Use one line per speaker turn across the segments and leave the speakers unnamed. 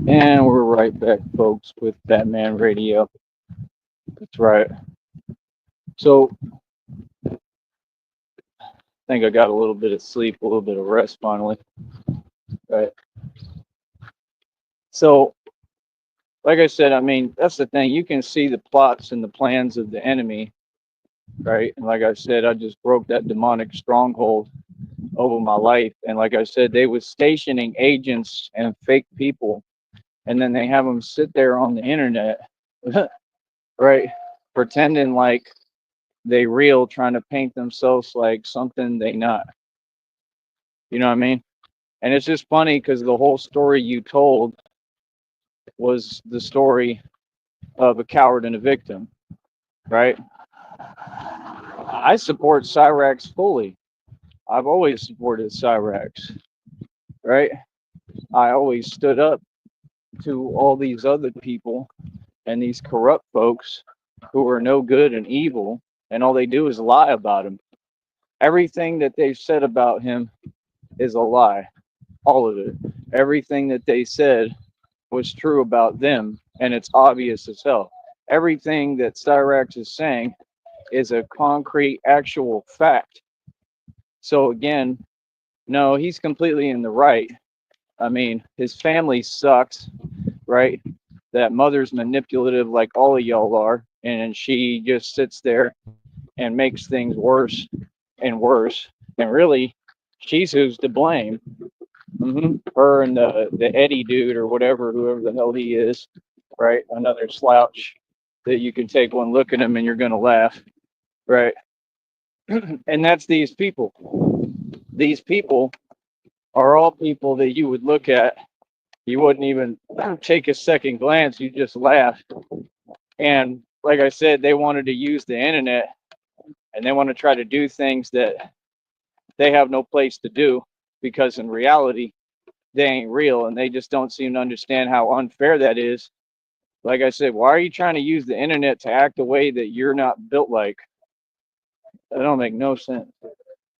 And we're right back, folks, with Batman Radio. That's right. So I think I got a little bit of sleep, a little bit of rest finally. Right. So, like I said, I mean, that's the thing. You can see the plots and the plans of the enemy, right? And like I said, I just broke that demonic stronghold over my life. And like I said, they was stationing agents and fake people, and then they have them sit there on the internet, right? Pretending like they real, trying to paint themselves like something they not. You know what I mean? And it's just funny because the whole story you told was the story of a coward and a victim, right? I support Cyrax fully. I've always supported Cyrax, right? I always stood up to all these other people and these corrupt folks who are no good and evil, and all they do is lie about him. Everything that they've said about him is a lie, all of it. Everything that they said was true about them, and it's obvious as hell. Everything that Cyrax is saying is a concrete, actual fact. So again, no, he's completely in the right. I mean, his family sucks, right? That mother's manipulative, like all of y'all are, and she just sits there and makes things worse and worse. And really, she's who's to blame. Her and the Eddie dude or whatever, whoever the hell he is, right? Another slouch that you can take one look at him and you're gonna laugh, right? And that's these people. These people are all people that you would look at, you wouldn't even take a second glance, you just laugh. And like I said, they wanted to use the internet and they want to try to do things that they have no place to do because in reality they ain't real, and they just don't seem to understand how unfair that is. Like I said, why are you trying to use the internet to act a way that you're not built like? That don't make no sense.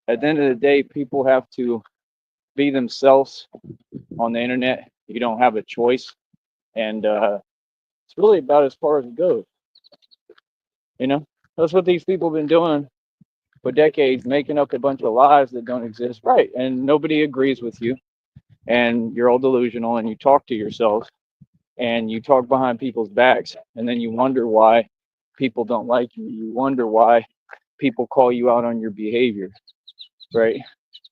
At the end of the day, people have to be themselves on the internet. You don't have a choice, and it's really about as far as it goes. You know, that's what these people have been doing for decades, making up a bunch of lies that don't exist. Right, and nobody agrees with you, and you're all delusional, and you talk to yourself, and you talk behind people's backs, and then you wonder why people don't like you. You wonder why people call you out on your behavior, right?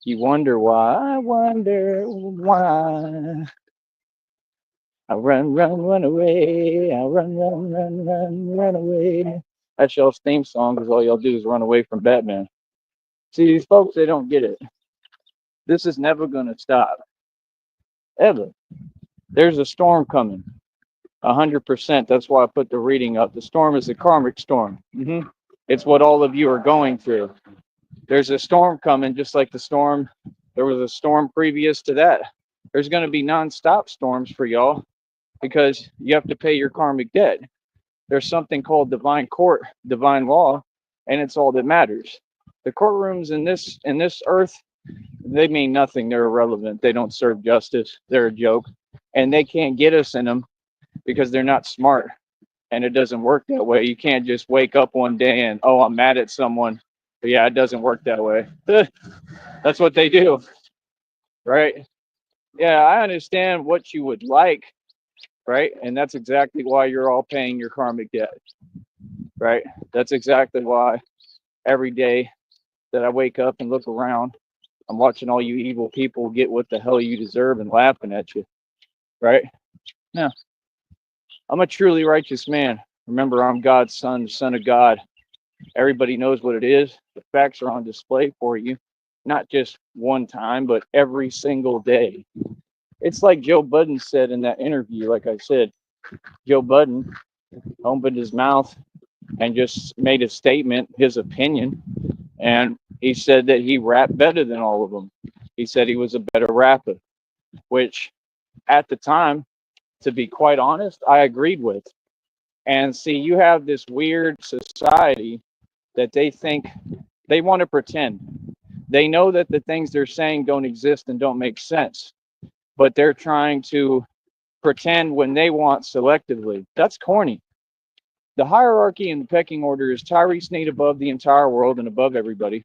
You wonder why. I wonder why. I run, run, run away. I run, run, run, run, run away. That's y'all's theme song because all y'all do is run away from Batman. See, these folks, they don't get it. This is never going to stop, ever. There's a storm coming. 100%. That's why I put the reading up. The storm is a karmic storm. It's what all of you are going through. There's a storm coming, just like the storm. There was a storm previous to that. There's going to be nonstop storms for y'all because you have to pay your karmic debt. There's something called divine court, divine law, and it's all that matters. The courtrooms in this earth, they mean nothing. They're irrelevant. They don't serve justice. They're a joke, and they can't get us in them because they're not smart. And it doesn't work that way. You can't just wake up one day and, oh, I'm mad at someone. But yeah, it doesn't work that way. That's what they do, right? Yeah, I understand what you would like, right? And that's exactly why you're all paying your karmic debt, right? That's exactly why every day that I wake up and look around, I'm watching all you evil people get what the hell you deserve and laughing at you, right? Now, I'm a truly righteous man. Remember, I'm God's son, the son of God. Everybody knows what it is. The facts are on display for you, not just one time, but every single day. It's like Joe Budden said in that interview. Like I said, Joe Budden opened his mouth and just made a statement, his opinion, and he said that he rapped better than all of them. He said he was a better rapper, which at the time, to be quite honest, I agreed with. And see, you have this weird society that they think they want to pretend. They know that the things they're saying don't exist and don't make sense, but they're trying to pretend when they want selectively. That's corny. The hierarchy and the pecking order is Tyrese Sneed above the entire world and above everybody.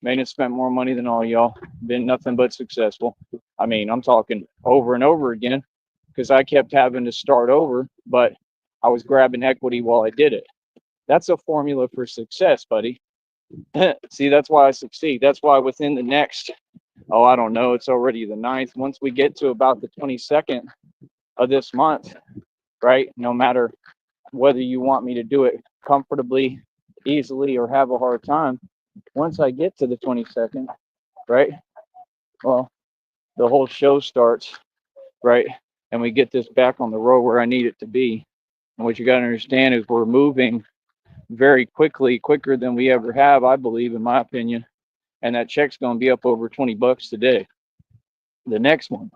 Maintenance spent more money than all y'all. Been nothing but successful. I mean, I'm talking over and over again because I kept having to start over, but I was grabbing equity while I did it. That's a formula for success, buddy. See, that's why I succeed. That's why within the next, oh, I don't know, it's already the 9th. Once we get to about the 22nd of this month, right? No matter whether you want me to do it comfortably, easily, or have a hard time, once I get to the 22nd, right? Well, the whole show starts, right? And we get this back on the road where I need it to be. And what you got to understand is we're moving very quickly, quicker than we ever have, I believe, in my opinion. And that check's going to be up over $20 today, the next one.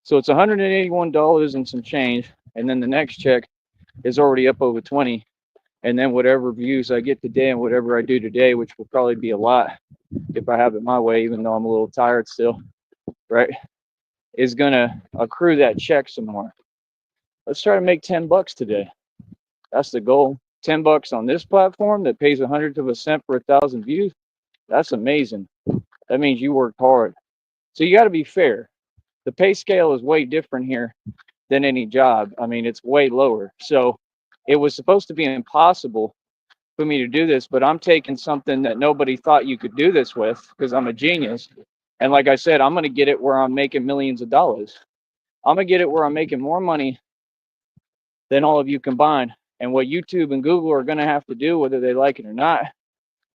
So it's $181 and some change. And then the next check is already up over 20. And then whatever views I get today and whatever I do today, which will probably be a lot if I have it my way, even though I'm a little tired still, right, is going to accrue that check some more. Let's try to make $10 today. That's the goal. $10 on this platform that pays 100th of a cent for 1,000 views. That's amazing. That means you worked hard. So you got to be fair. The pay scale is way different here than any job. I mean, it's way lower. So it was supposed to be impossible for me to do this, but I'm taking something that nobody thought you could do this with because I'm a genius. And like I said, I'm going to get it where I'm making millions of dollars. I'm going to get it where I'm making more money than all of you combined. And what YouTube and Google are going to have to do, whether they like it or not,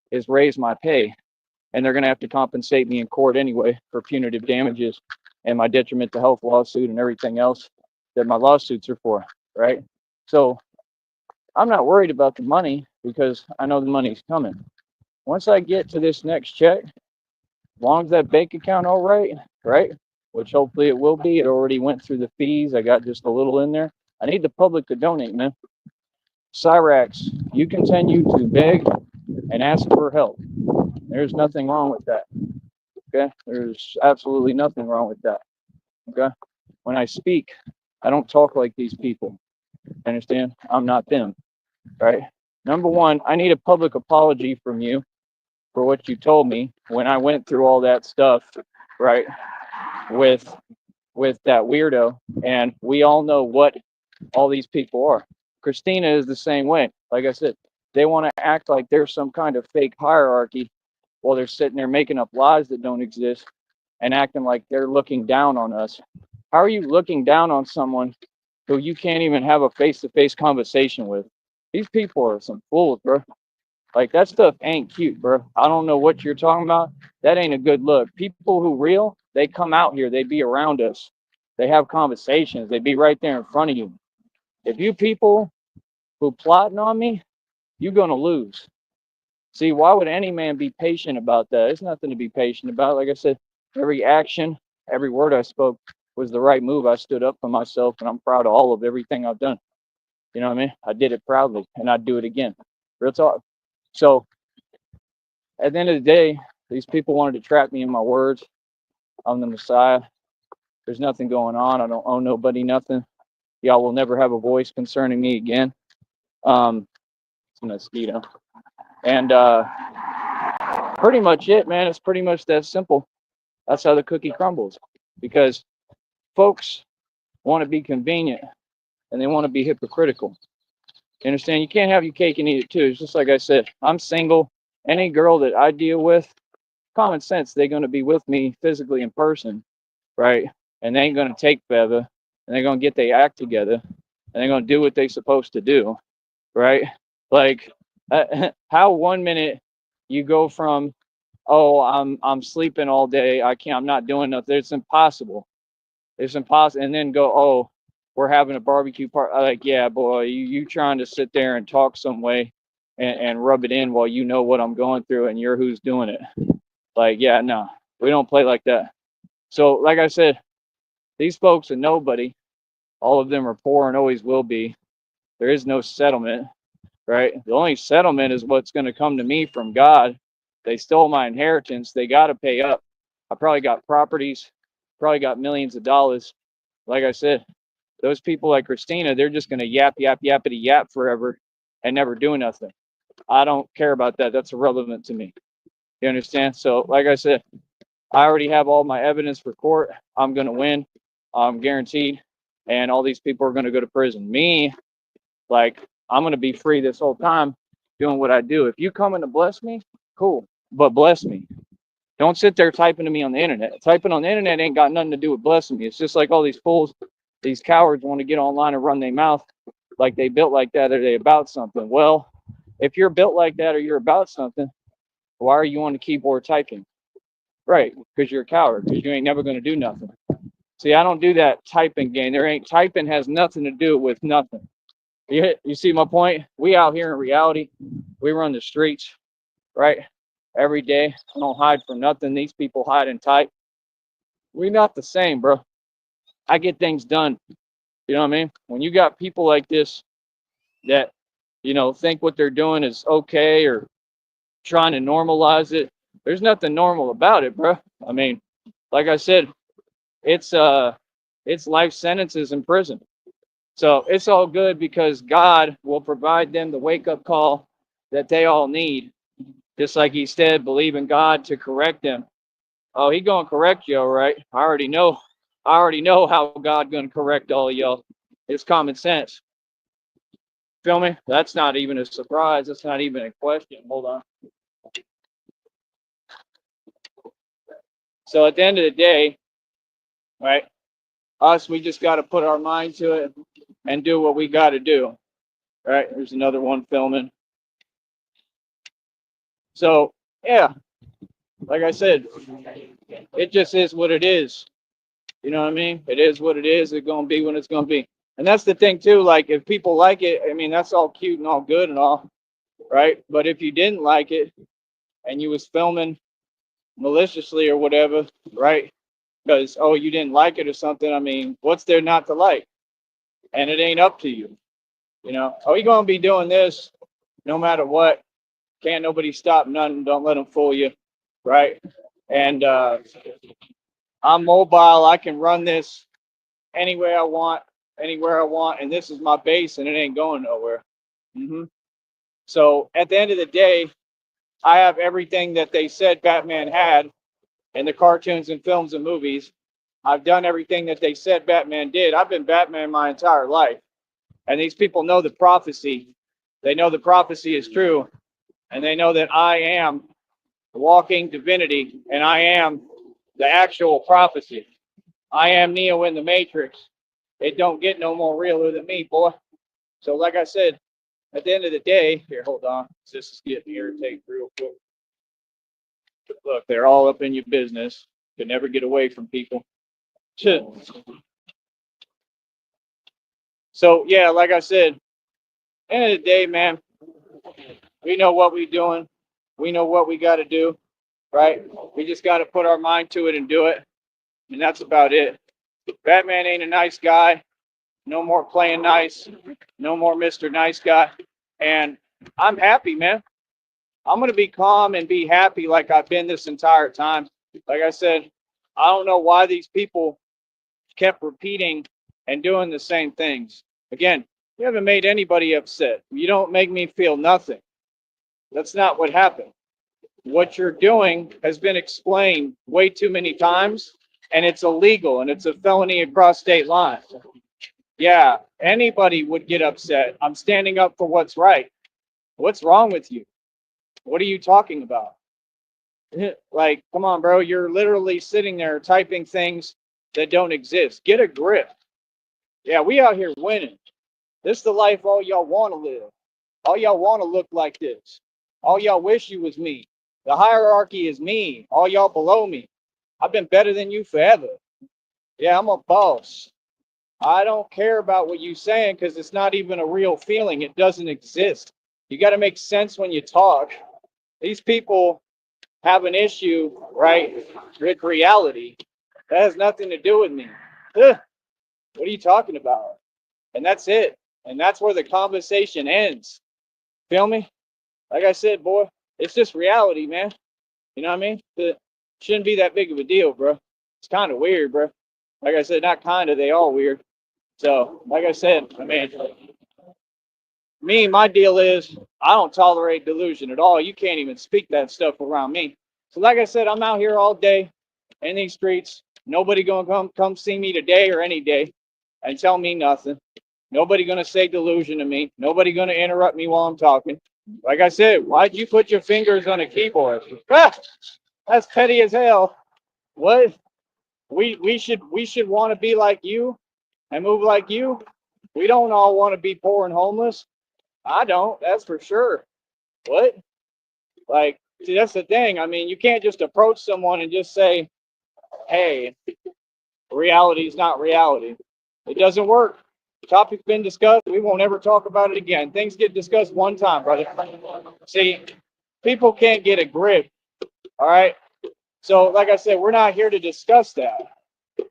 is raise my pay. And they're going to have to compensate me in court anyway for punitive damages and my detriment to health lawsuit and everything else that my lawsuits are for, right? So I'm not worried about the money because I know the money's coming. Once I get to this next check, as long as that bank account all right, which hopefully it will be. It already went through the fees. I got just a little in there. I need the public to donate, man. Cyrax, you continue to beg and ask for help. There's nothing wrong with that. Okay? There's absolutely nothing wrong with that. Okay? When I speak, I don't talk like these people. Understand? I'm not them. Right? Number one, I need a public apology from you for what you told me when I went through all that stuff, right? With that weirdo. And we all know what all these people are. Christina is the same way. Like I said, they want to act like there's some kind of fake hierarchy while they're sitting there making up lies that don't exist and acting like they're looking down on us. How are you looking down on someone who you can't even have a face-to-face conversation with? These people are some fools, bro. Like, that stuff ain't cute, bro. I don't know what you're talking about. That ain't a good look. People who real, they come out here. They be around us. They have conversations. They be right there in front of you. If you people who plotting on me, you're going to lose. See, why would any man be patient about that? There's nothing to be patient about. Like I said, every action, every word I spoke was the right move. I stood up for myself, and I'm proud of all of everything I've done. You know what I mean? I did it proudly, and I'd do it again. Real talk. So at the end of the day, these people wanted to trap me in my words. I'm the Messiah. There's nothing going on. I don't owe nobody nothing. Y'all will never have a voice concerning me again. It's a mosquito. And pretty much it, man. It's pretty much that simple. That's how the cookie crumbles. Because folks want to be convenient and they want to be hypocritical. You understand? You can't have your cake and eat it too. It's just like I said, I'm single. Any girl that I deal with, common sense, they're going to be with me physically in person, right? And they ain't going to take forever. And they're going to get their act together. And they're going to do what they're supposed to do, right? Like, how 1 minute you go from, oh, I'm sleeping all day, I'm not doing nothing. It's impossible. It's impossible. And then go, oh, we're having a barbecue party. Like, yeah, boy, you trying to sit there and talk some way and rub it in while you know what I'm going through and you're who's doing it. Like, yeah, no, we don't play like that. So, like I said, these folks are nobody. All of them are poor and always will be. There is no settlement, right? The only settlement is what's going to come to me from God. They stole my inheritance. They got to pay up. I probably got properties, probably got millions of dollars. Like I said, Those people like Christina, they're just going to yap, yap, yappity yap forever and never do nothing. I don't care about that. That's irrelevant to me. You understand? So, like I said, I already have all my evidence for court. I'm going to win. I'm guaranteed. And all these people are going to go to prison. Me, like, I'm going to be free this whole time doing what I do. If you come in to bless me, cool. But bless me. Don't sit there typing to me on the internet. Typing on the internet ain't got nothing to do with blessing me. It's just like all these fools, these cowards want to get online and run their mouth like they built like that or they about something. Well, if you're built like that or you're about something, why are you on the keyboard typing? Right, because you're a coward, because you ain't never going to do nothing. See, I don't do that typing game. Typing has nothing to do with nothing. You see my point? We out here in reality. We run the streets, right? Every day. I don't hide from nothing. These people hide and type. We not the same, bro. I get things done. You know what I mean? When you got people like this that, think what they're doing is okay or trying to normalize it, there's nothing normal about it, bro. I mean, like I said, it's life sentences in prison. So it's all good because God will provide them the wake-up call that they all need. Just like he said, believe in God to correct them. Oh, he gonna correct you, all right? I already know how God gonna correct all of y'all. It's common sense. Feel me? That's not even a surprise. That's not even a question. Hold on. So at the end of the day, right? We just got to put our mind to it and do what we got to do. Right? There's another one filming. So yeah, like I said, it just is what it is. You know what I mean? It is what it is. It's gonna be when it's gonna be. And that's the thing too. Like if people like it, I mean that's all cute and all good and all, right? But if you didn't like it and you was filming maliciously or whatever, right? Because you didn't like it or something. I mean, what's there not to like? And it ain't up to you. You gonna be doing this no matter what. Can't nobody stop nothing. Don't let them fool you, right? And I'm mobile. I can run this anywhere I want, and this is my base, and it ain't going nowhere. So at the end of the day, I have everything that they said Batman had in the cartoons and films and movies. I've done everything that they said Batman did. I've been Batman my entire life. And these people know the prophecy. They know the prophecy is true. And they know that I am the walking divinity, and I am the actual prophecy. I am Neo in the Matrix. It don't get no more realer than me, boy. So like I said, at the end of the day, here, hold on. This is getting irritating real quick. Look, they're all up in your business. Can never get away from people. Shit. So yeah, like I said, end of the day, man, we know what we're doing. We know what we got to do, right? We just got to put our mind to it and do it. And that's about it. Batman ain't a nice guy. No more playing nice. No more Mr. Nice Guy. And I'm happy, man. I'm going to be calm and be happy like I've been this entire time. Like I said, I don't know why these people kept repeating and doing the same things. Again, you haven't made anybody upset. You don't make me feel nothing. That's not what happened. What you're doing has been explained way too many times, and it's illegal and it's a felony across state lines. Yeah, anybody would get upset. I'm standing up for what's right. What's wrong with you? What are you talking about? Like, come on, bro. You're literally sitting there typing things that don't exist. Get a grip. Yeah, we out here winning. This is the life all y'all want to live. All y'all want to look like this. All y'all wish you was me. The hierarchy is me. All y'all below me. I've been better than you forever. Yeah, I'm a boss. I don't care about what you're saying because it's not even a real feeling. It doesn't exist. You got to make sense when you talk. These people have an issue, right, with reality. That has nothing to do with me. Ugh, what are you talking about? And that's it. And that's where the conversation ends. Feel me? Like I said, boy, it's just reality, man. You know what I mean? It shouldn't be that big of a deal, bro. It's kind of weird, bro. Like I said, not kind of, they all weird. So, like I said, I mean, my deal is I don't tolerate delusion at all. You can't even speak that stuff around me. So, like I said, I'm out here all day in these streets. Nobody gonna come see me today or any day and tell me nothing. Nobody gonna say delusion to me. Nobody gonna interrupt me while I'm talking. Like I said, why'd you put your fingers on a keyboard? Ah, that's petty as hell. What? We should want to be like you and move like you. We don't all want to be poor and homeless. I don't, that's for sure. What? Like, see, that's the thing. I mean, you can't just approach someone and just say, hey, reality is not reality. It doesn't work. The topic's been discussed. We won't ever talk about it again. Things get discussed one time, brother. See, people can't get a grip. All right. So, like I said, we're not here to discuss that.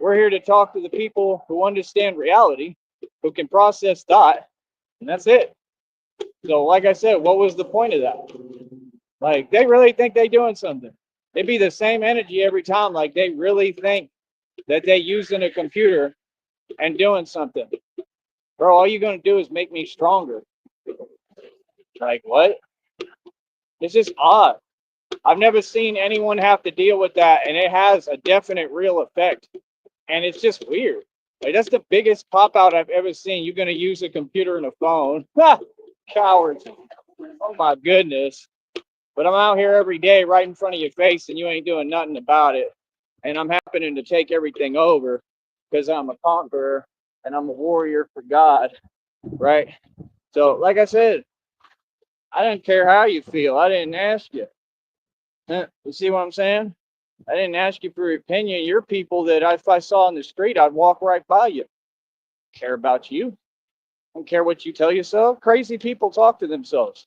We're here to talk to the people who understand reality, who can process thought, and that's it. So, like I said, what was the point of that? Like, they really think they're doing something. It'd be the same energy every time. Like, they really think that they're using a computer and doing something. Bro, all you're going to do is make me stronger. Like, what? It's just odd. I've never seen anyone have to deal with that, and it has a definite real effect. And it's just weird. Like, that's the biggest pop out I've ever seen. You're going to use a computer and a phone. Ha! Cowards. Oh, my goodness. But I'm out here every day right in front of your face, and you ain't doing nothing about it. And I'm happening to take everything over because I'm a conqueror and I'm a warrior for God, right? So, like I said, I didn't care how you feel. I didn't ask you. You see what I'm saying? I didn't ask you for your opinion. You're people that if I saw in the street, I'd walk right by you. Care about you. I don't care what you tell yourself. Crazy people talk to themselves.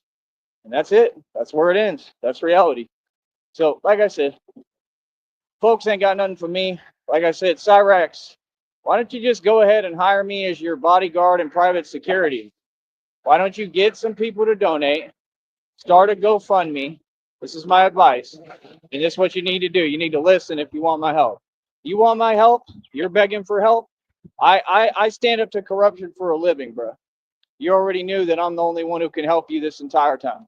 And that's it. That's where it ends. That's reality. So, like I said, folks ain't got nothing for me. Like I said, Cyrax, why don't you just go ahead and hire me as your bodyguard and private security? Why don't you get some people to donate? Start a GoFundMe. This is my advice. And this is what you need to do. You need to listen if you want my help. You want my help? You're begging for help? I stand up to corruption for a living, bro. You already knew that I'm the only one who can help you this entire time.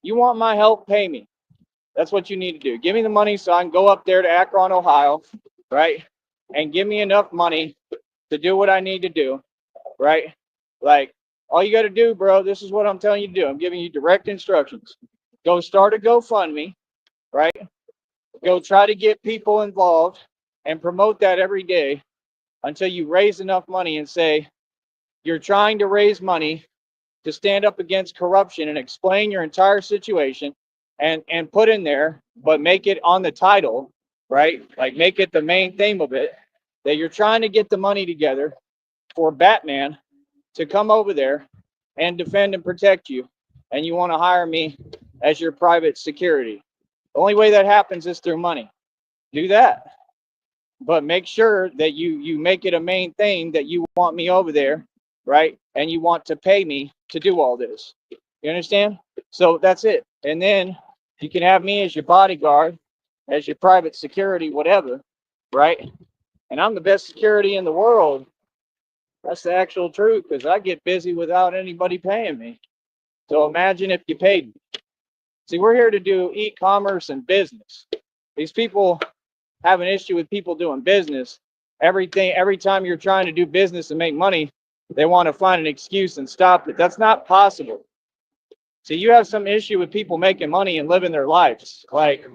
You want my help? Pay me. That's what you need to do. Give me the money so I can go up there to Akron, Ohio, right? And give me enough money to do what I need to do, right? Like, all you got to do, bro, this is what I'm telling you to do. I'm giving you direct instructions. Go start a GoFundMe, right? Go try to get people involved and promote that every day until you raise enough money and say, you're trying to raise money to stand up against corruption and explain your entire situation and put in there, but make it on the title, right? Like make it the main theme of it, that you're trying to get the money together for Batman to come over there and defend and protect you. And you want to hire me as your private security. The only way that happens is through money. Do that. But make sure that you make it a main thing that you want me over there, right? And you want to pay me to do all this. You understand? So that's it. And then you can have me as your bodyguard, as your private security, whatever, right? And I'm the best security in the world. That's the actual truth because I get busy without anybody paying me. So imagine if you paid me. See, we're here to do e-commerce and business. These people have an issue with people doing business. Every time you're trying to do business and make money, they want to find an excuse and stop it. That's not possible. So you have some issue with people making money and living their lives. Like,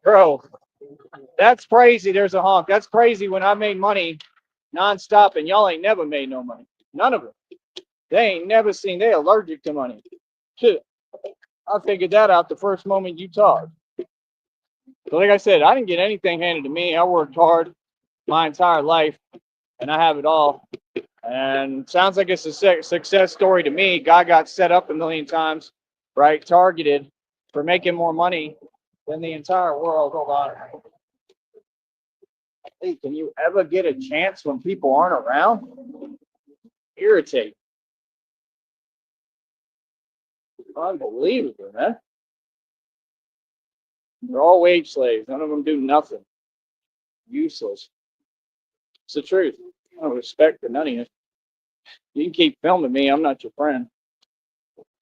bro, that's crazy. There's a honk. That's crazy when I made money nonstop and y'all ain't never made no money. None of them. They ain't never seen. They allergic to money. Shit. I figured that out the first moment you talked. So like I said, I didn't get anything handed to me. I worked hard my entire life and I have it all. And sounds like it's a success story to me. Guy got set up a million times, right? Targeted for making more money than the entire world. Hold on. Hey, can you ever get a chance when people aren't around? Irritate. Unbelievable, man. They're all wage slaves. None of them do nothing. Useless. It's the truth. I don't respect for none of you. You can keep filming me. I'm not your friend.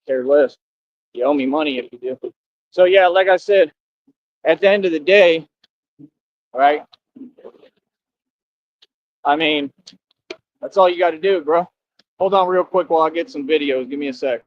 Care less. You owe me money if you do. So yeah, like I said, at the end of the day, right? I mean, that's all you got to do, bro. Hold on real quick while I get some videos. Give me a sec.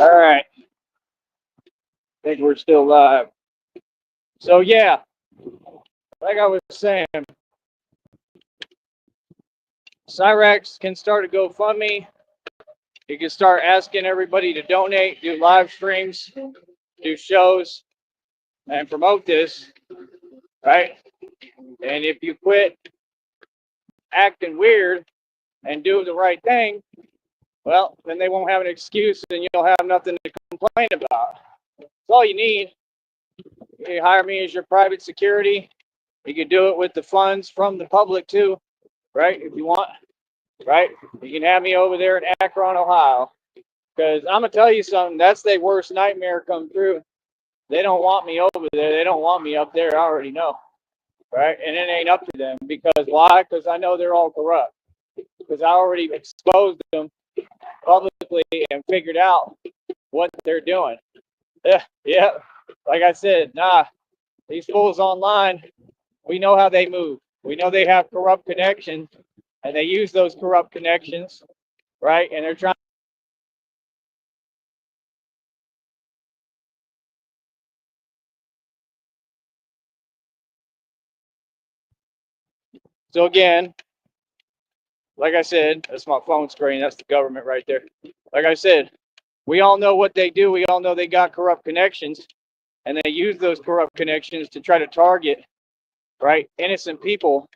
All right. I think we're still live. So yeah, like I was saying, Cyrax can start a GoFundMe. You can start asking everybody to donate, do live streams, do shows, and promote this, right? And if you quit acting weird and do the right thing, well, then they won't have an excuse and you'll have nothing to complain about. That's all you need. You hire me as your private security. You can do it with the funds from the public too, right? If you want, right? You can have me over there in Akron, Ohio. Because I'm going to tell you something, that's their worst nightmare come true. They don't want me over there. They don't want me up there. I already know, right? And it ain't up to them. Because why? Because I know they're all corrupt. Because I already exposed them publicly and figured out what they're doing. Yeah. Like I said, nah, these fools online, we know how they move. We know they have corrupt connections, and they use those corrupt connections, right? And they're trying. So again, like I said, that's my phone screen. That's the government right there. Like I said, we all know what they do. We all know they got corrupt connections, and they use those corrupt connections to try to target, right, innocent people,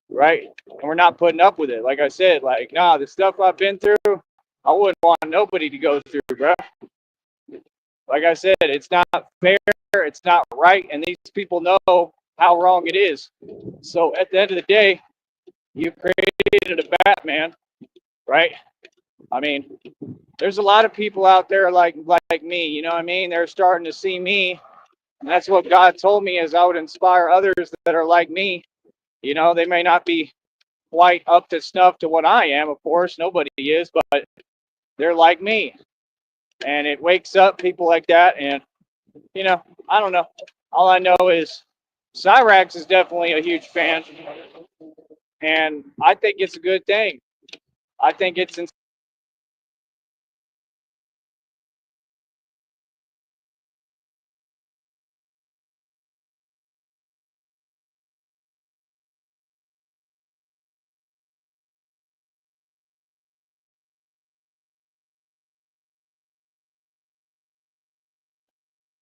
right? And we're not putting up with it. Like I said, like, nah, the stuff I've been through, I wouldn't want nobody to go through, bro. Like I said, it's not fair, it's not right, and these people know how wrong it is. So at the end of the day, you created a Batman, right? I mean, there's a lot of people out there like me, you know what I mean? They're starting to see me, and that's what God told me is I would inspire others that are like me. You know, they may not be quite up to snuff to what I am, of course, nobody is, but they're like me. And it wakes up people like that, and you know, I don't know. All I know is Cyrax is definitely a huge fan, and I think it's a good thing. I think it's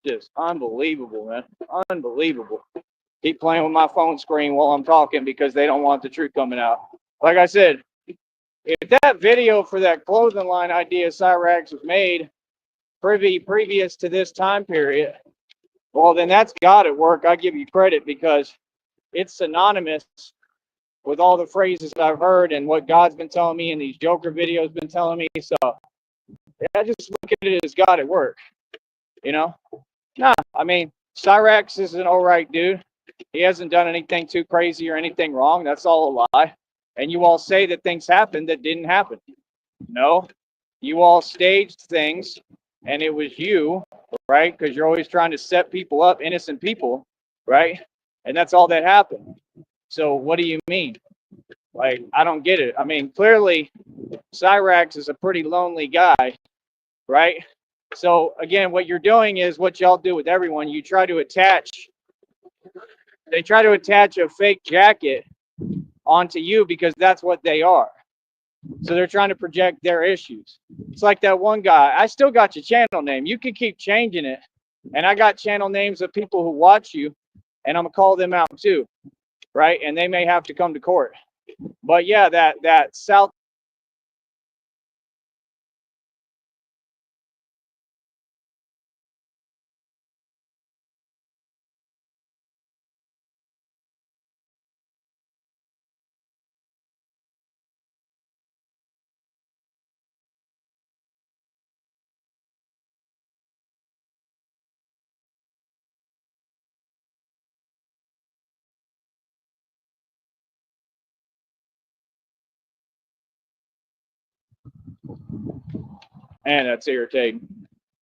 just unbelievable, man. Unbelievable. Keep playing with my phone screen while I'm talking because they don't want the truth coming out. Like I said, if that video for that clothing line idea Cyrax was made previous to this time period, well, then that's God at work. I give you credit because it's synonymous with all the phrases I've heard and what God's been telling me and these Joker videos been telling me. So I just look at it as God at work, you know? Nah, I mean, Cyrax is an all right dude. He hasn't done anything too crazy or anything wrong. That's all a lie. And you all say that things happened that didn't happen. No, you all staged things and it was you, right? Because you're always trying to set people up, innocent people, right? And that's all that happened. So what do you mean? Like, I don't get it. I mean, clearly, Cyrax is a pretty lonely guy, right? So again, what you're doing is what y'all do with everyone. You try to attach, they try to attach a fake jacket onto you because that's what they are. So they're trying to project their issues. It's like that one guy. I still got your channel name. You can keep changing it. And I got channel names of people who watch you, and I'm gonna call them out too, right? And they may have to come to court. But yeah, that South. Man, that's irritating.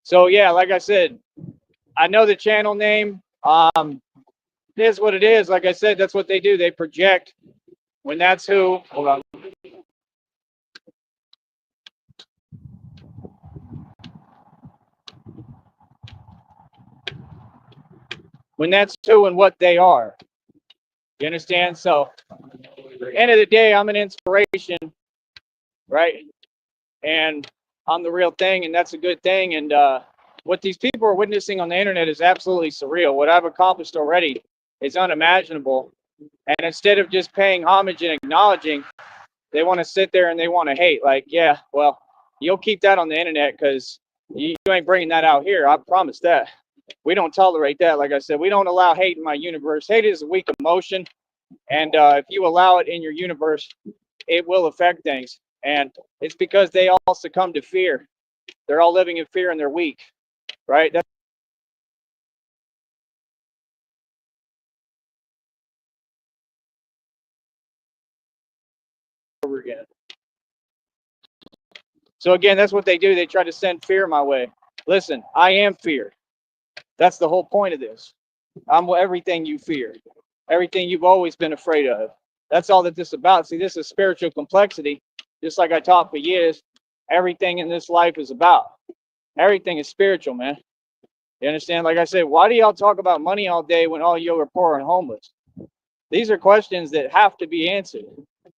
So yeah, like I said, I know the channel name. It is what it is. Like I said, that's what they do. They project when that's who. Hold on. when that's who and what they are. You understand? So, end of the day, I'm an inspiration, right? And I'm the real thing, and that's a good thing. And what these people are witnessing on the internet is absolutely surreal. What I've accomplished already is unimaginable. And instead of just paying homage and acknowledging, they want to sit there and they want to hate. Like, yeah, well, you'll keep that on the internet because you ain't bringing that out here. I promise that. We don't tolerate that. Like I said, we don't allow hate in my universe. Hate is a weak emotion. And if you allow it in your universe, it will affect things. And it's because they all succumb to fear. They're all living in fear and they're weak, right? That's over again. So again, that's what they do. They try to send fear my way. Listen, I am fear. That's the whole point of this. I'm everything you fear, everything you've always been afraid of. That's all that this is about. See, this is spiritual complexity. Just like I taught for years, everything in this life is about. Everything is spiritual, man. You understand? Like I said, why do y'all talk about money all day when all you are poor and homeless? These are questions that have to be answered.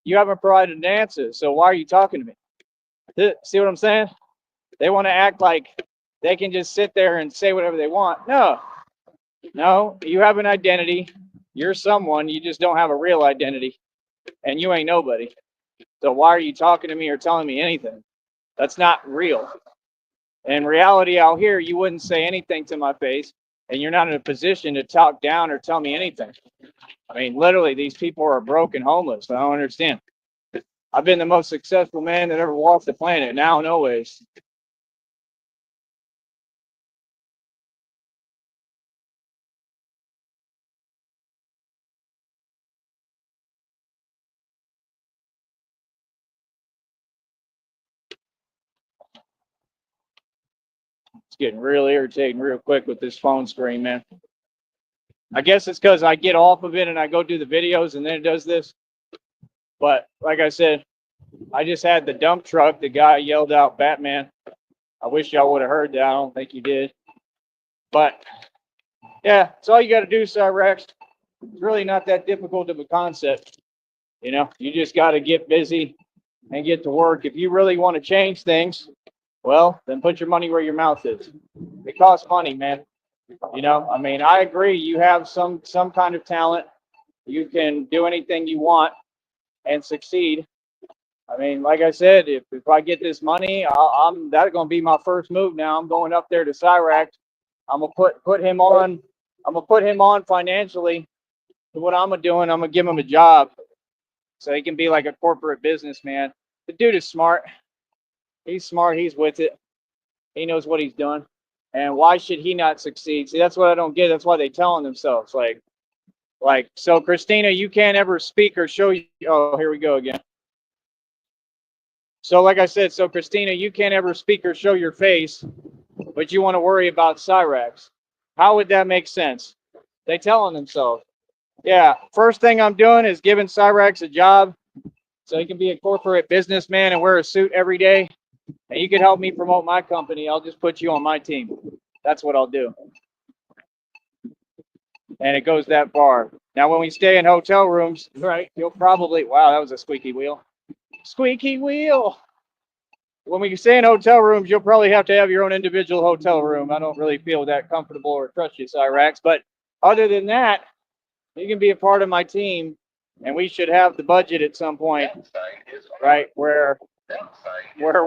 You haven't provided an answer, so why are you talking to me? See what I'm saying? They want to act like they can just sit there and say whatever they want. No, you have an identity. You're someone. You just don't have a real identity, and you ain't nobody. So why are you talking to me or telling me anything? That's not real. In reality, out here, you wouldn't say anything to my face, and you're not in a position to talk down or tell me anything. I mean, literally, these people are broke and homeless. I don't understand. I've been the most successful man that ever walked the planet. Now and always. It's getting real irritating real quick with this phone screen, man. I guess it's because I get off of it and I go do the videos and then it does this. But like I said, I just had the dump truck. The guy yelled out Batman. I wish y'all would have heard that. I don't think you did. But yeah, it's all you got to do, Cyrax. It's really not that difficult of a concept. You know, you just got to get busy and get to work. If you really want to change things, well, then put your money where your mouth is. It costs money, man. You know, I mean, I agree. You have some kind of talent. You can do anything you want and succeed. I mean, like I said, if I get this money, I'm that's gonna be my first move. Now I'm going up there to Cyrax. I'm gonna put him on. I'm gonna put him on financially. So what I'm gonna do, I'm gonna give him a job so he can be like a corporate businessman. The dude is smart. He's smart. He's with it. He knows what he's doing. And why should he not succeed? See, that's what I don't get. That's why they telling themselves like. So Christina, you can't ever speak or show. Oh, here we go again. So like I said, so Christina, you can't ever speak or show your face, but you want to worry about Cyrax. How would that make sense? They telling themselves. Yeah, first thing I'm doing is giving Cyrax a job so he can be a corporate businessman and wear a suit every day. And you can help me promote my company. I'll just put you on my team. That's what I'll do. And it goes that far. Now, when we stay in hotel rooms, right, you'll probably, wow, that was a squeaky wheel. Squeaky wheel. When we stay in hotel rooms, you'll probably have to have your own individual hotel room. I don't really feel that comfortable or trust you, Cyrax. But other than that, you can be a part of my team, and we should have the budget at some point, right, where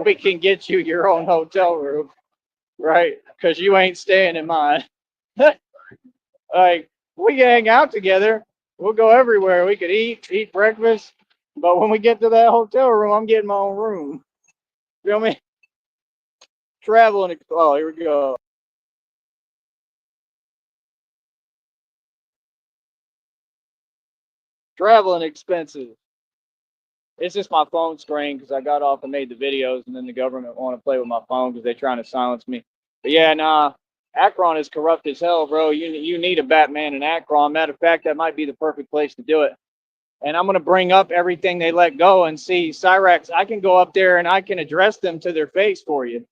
we can get you your own hotel room, right, because you ain't staying in mine. Like, we can hang out together. We'll go everywhere. We could eat breakfast. But when we get to that hotel room, I'm getting my own room. Feel me? Traveling. Oh, here we go. Traveling expenses. It's just my phone screen because I got off and made the videos, and then the government want to play with my phone because they're trying to silence me. But yeah, nah, Akron is corrupt as hell, bro. You need a Batman in Akron. Matter of fact, that might be the perfect place to do it. And I'm going to bring up everything they let go and see. Cyrax, I can go up there and I can address them to their face for you.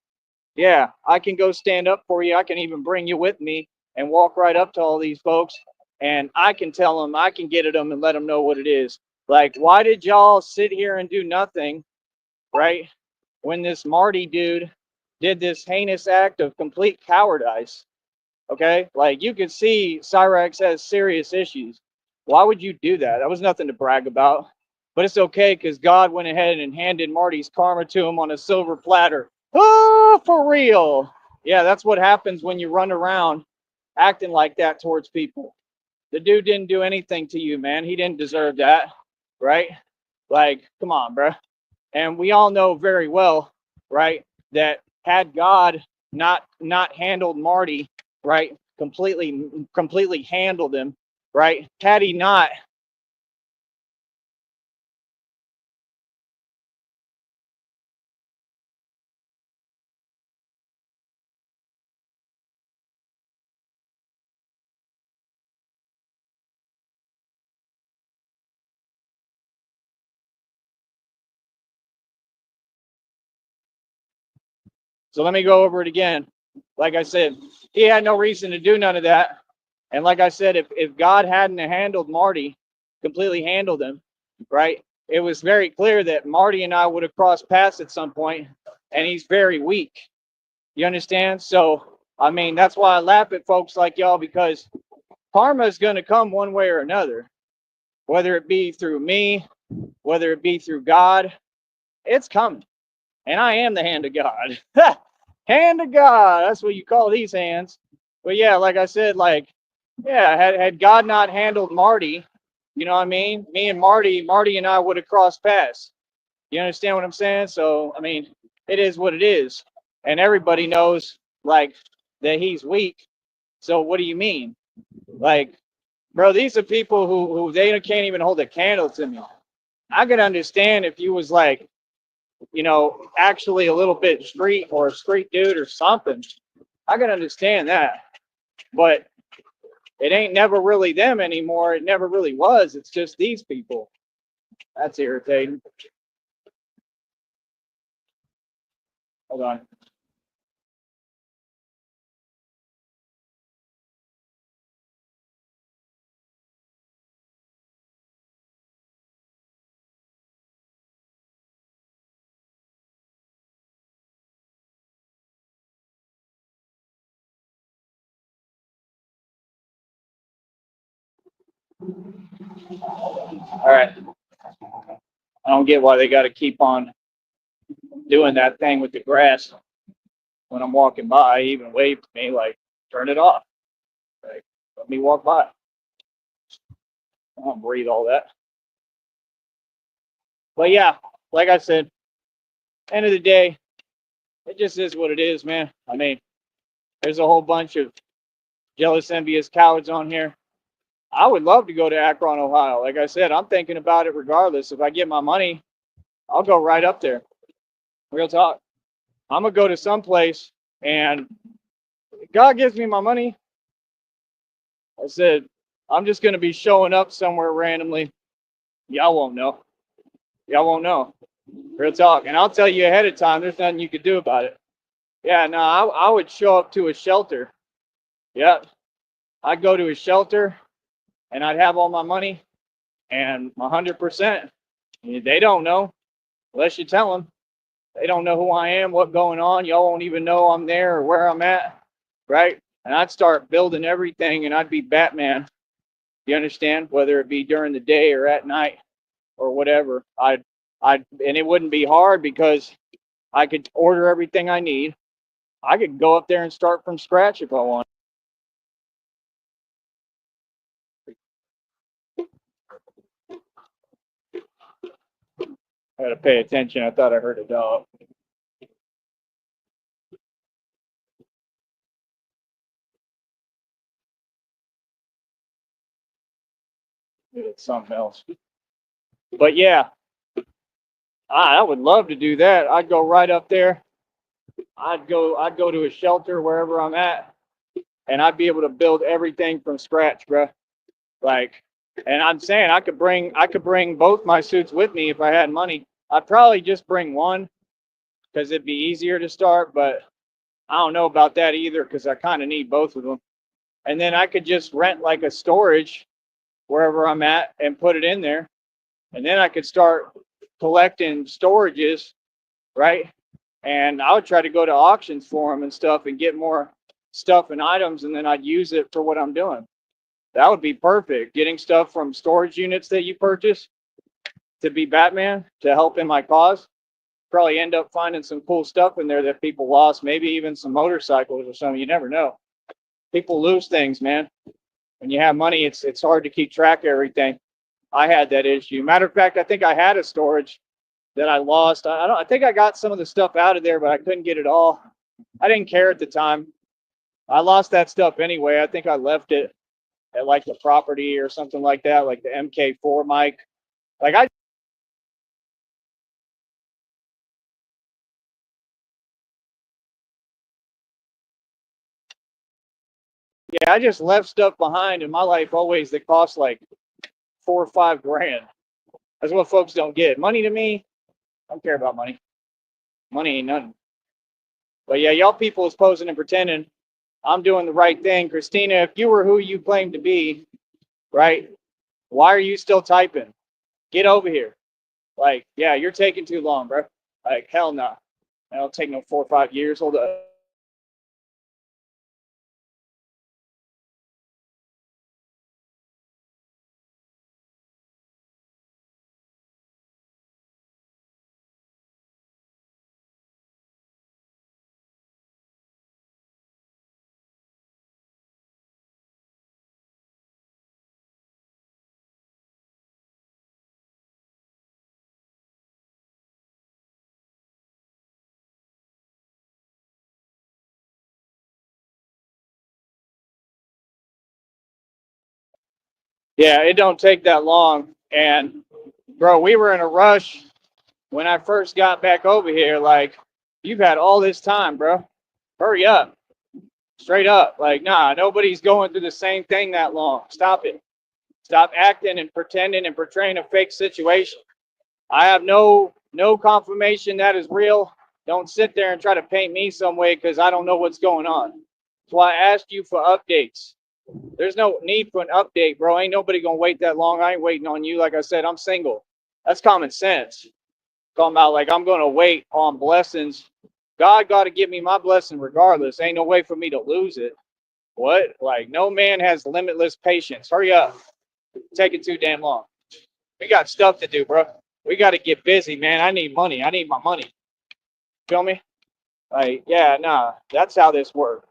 Yeah, I can go stand up for you. I can even bring you with me and walk right up to all these folks, and I can tell them, I can get at them and let them know what it is. Like, why did y'all sit here and do nothing, right? When this Marty dude did this heinous act of complete cowardice, okay? Like, you could see Cyrax has serious issues. Why would you do that? That was nothing to brag about. But it's okay because God went ahead and handed Marty's karma to him on a silver platter. Oh, for real. Yeah, that's what happens when you run around acting like that towards people. The dude didn't do anything to you, man. He didn't deserve that, right? Like, come on, bro. And we all know very well, right, that had God not handled Marty, right, completely handled him, right, had he not. So let me go over it again. Like I said, he had no reason to do none of that. And like I said, if God hadn't handled Marty, completely handled him, right, it was very clear that Marty and I would have crossed paths at some point, and he's very weak. You understand? So, I mean, that's why I laugh at folks like y'all, because karma is going to come one way or another, whether it be through me, whether it be through God, it's coming. And I am the hand of God. Hand of God. That's what you call these hands. But yeah, like I said, like, yeah, had God not handled Marty, you know what I mean? Me and Marty and I would have crossed paths. You understand what I'm saying? So, I mean, it is what it is. And everybody knows, like, that he's weak. So what do you mean? Like, bro, these are people who they can't even hold a candle to me. I could understand if you was like, you know, actually a little bit street or a street dude or something. I can understand that. But it ain't never really them anymore. It never really was. It's just these people. That's irritating. Hold on. All right. I don't get why they got to keep on doing that thing with the grass when I'm walking by. Even wave to me like, turn it off. Like, let me walk by. I don't breathe all that. But yeah, like I said, end of the day, it just is what it is, man. I mean, there's a whole bunch of jealous, envious cowards on here. I would love to go to Akron, Ohio. Like I said, I'm thinking about it regardless. If I get my money, I'll go right up there. Real talk. I'm going to go to some place, and if God gives me my money, I said, I'm just going to be showing up somewhere randomly. Y'all won't know. Y'all won't know. Real talk. And I'll tell you ahead of time, there's nothing you could do about it. Yeah, no, I would show up to a shelter. Yeah. I'd go to a shelter, and I'd have all my money, and 100%. They don't know unless you tell them. They don't know who I am, what's going on. Y'all won't even know I'm there or where I'm at, right? And I'd start building everything, and I'd be Batman. You understand? Whether it be during the day or at night or whatever. And it wouldn't be hard because I could order everything I need. I could go up there and start from scratch if I want. I had to pay attention. I thought I heard a dog. It's something else. But yeah, I would love to do that. I'd go right up there. I'd go to a shelter wherever I'm at, and I'd be able to build everything from scratch, bro. Like, and I'm saying I could bring both my suits with me if I had money. I'd probably just bring one because it'd be easier to start, but I don't know about that either because I kind of need both of them. and then I could just rent like a storage wherever I'm at and put it in there. And then I could start collecting storages, right? And I would try to go to auctions for them and stuff and get more stuff and items, and then I'd use it for what I'm doing. That would be perfect. Getting stuff from storage units that you purchase to be Batman to help in my cause. Probably end up finding some cool stuff in there that people lost, maybe even some motorcycles or something. You never know. People lose things, man. When you have money, it's hard to keep track of everything. I had that issue. Matter of fact, I think I had a storage that I lost. I think I got some of the stuff out of there, but I couldn't get it all. I didn't care at the time. I lost that stuff anyway. I think I left it at like the property or something like that, like the MK4 mic. Like I just left stuff behind in my life always that cost like 4 or 5 grand. That's what folks don't get. Money to me, I don't care about money. Money ain't nothing. But yeah, y'all people is posing and pretending I'm doing the right thing. Christina, if you were who you claim to be, right, why are you still typing? Get over here. Like, yeah, you're taking too long, bro. Like, hell no. It'll take no 4 or 5 years. Hold up. Yeah, it don't take that long. And, bro, we were in a rush when I first got back over here. Like, you've had all this time, bro. Hurry up. Straight up. Like, nah, nobody's going through the same thing that long. Stop it. Stop acting and pretending and portraying a fake situation. I have no confirmation that is real. Don't sit there and try to paint me some way because I don't know what's going on. That's why I asked you for updates. There's no need for an update, bro. Ain't nobody gonna wait that long. I ain't waiting on you. Like I said, I'm single. That's common sense. Talking about like I'm gonna wait on blessings. God got to give me my blessing regardless. Ain't no way for me to lose it. What? Like no man has limitless patience. Hurry up. Taking too damn long. We got stuff to do, bro. We got to get busy, man. I need money. I need my money. Feel me? Like, yeah, nah. That's how this works.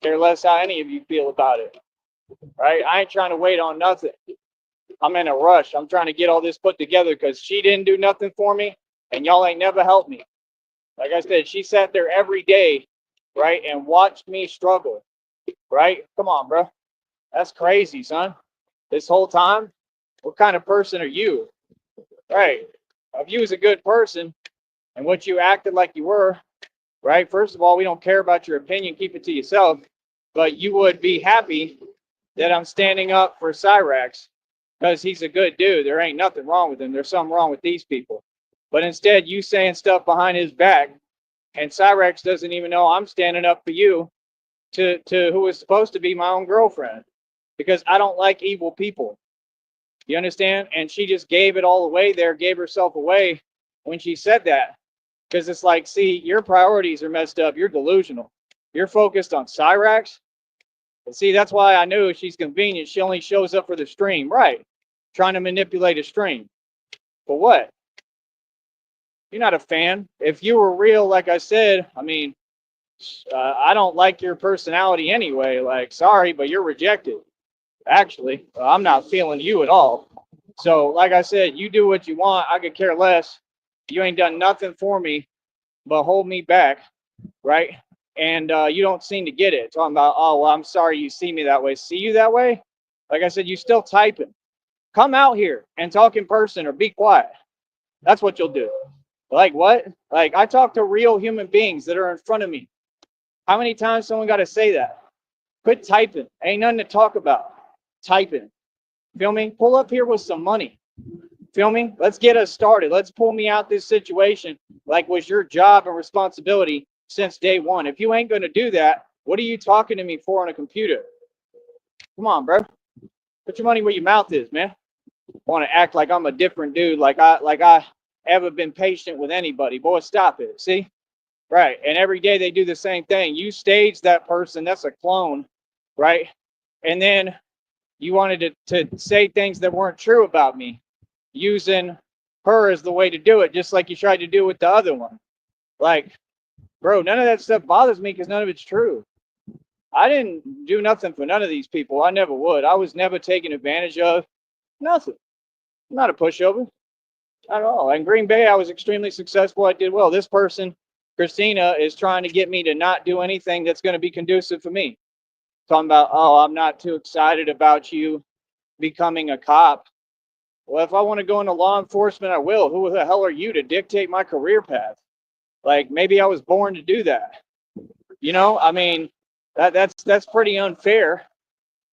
Care less how any of you feel about it. Right? I ain't trying to wait on nothing. I'm in a rush. I'm trying to get all this put together because she didn't do nothing for me, and y'all ain't never helped me. Like I said, she sat there every day, right, and watched me struggle. Right? Come on, bro. That's crazy, son. This whole time, what kind of person are you? Right. If you was a good person and what you acted like you were, right? First of all, we don't care about your opinion. Keep it to yourself. But you would be happy that I'm standing up for Cyrax because he's a good dude. There ain't nothing wrong with him. There's something wrong with these people. But instead, you saying stuff behind his back, and Cyrax doesn't even know I'm standing up for you to who is supposed to be my own girlfriend because I don't like evil people. You understand? And she just gave it all away there, gave herself away when she said that. Because it's like, see, your priorities are messed up. You're delusional. You're focused on Cyrax. And see, that's why I knew she's convenient. She only shows up for the stream. Right. Trying to manipulate a stream. For what? You're not a fan. If you were real, like I said, I mean, I don't like your personality anyway. Like, sorry, but you're rejected. Actually, I'm not feeling you at all. So, like I said, you do what you want. I could care less. You ain't done nothing for me but hold me back, right? And you don't seem to get it. Talking about, oh, well, I'm sorry you see me that way. See you that way? Like I said, you still typing. Come out here and talk in person or be quiet. That's what you'll do. Like what? Like I talk to real human beings that are in front of me. How many times someone got to say that? Quit typing. Ain't nothing to talk about. Typing. Feel me? Pull up here with some money. Feel me? Let's get us started. Let's pull me out this situation like was your job and responsibility since day one. If you ain't going to do that, what are you talking to me for on a computer? Come on, bro. Put your money where your mouth is, man. Want to act like I'm a different dude, like I haven't been patient with anybody. Boy, stop it. See? Right. And every day they do the same thing. You stage that person, that's a clone, right? And then you wanted to say things that weren't true about me, using her as the way to do it, just like you tried to do with the other one. Like, bro, none of that stuff bothers me because none of it's true. I didn't do nothing for none of these people. I never would. I was never taken advantage of. Nothing. I'm not a pushover. Not at all. In Green Bay, I was extremely successful. I did well. This person, Christina, is trying to get me to not do anything that's going to be conducive for me. Talking about, oh, I'm not too excited about you becoming a cop. Well, if I want to go into law enforcement, I will. Who the hell are you to dictate my career path? Like, maybe I was born to do that. You know, I mean, that's pretty unfair,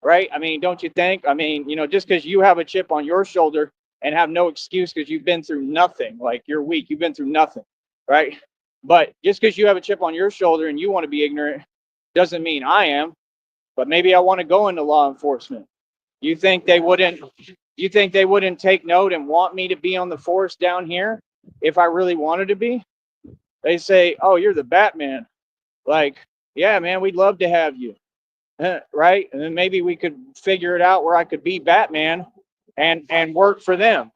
right? I mean, don't you think? I mean, you know, just because you have a chip on your shoulder and have no excuse because you've been through nothing, like you're weak, you've been through nothing, right? But just because you have a chip on your shoulder and you want to be ignorant doesn't mean I am. But maybe I want to go into law enforcement. You think they wouldn't? You think they wouldn't take note and want me to be on the force down here if I really wanted to be? They say, "Oh, you're the Batman." Like, yeah, man, we'd love to have you, right? And then maybe we could figure it out where I could be Batman and work for them.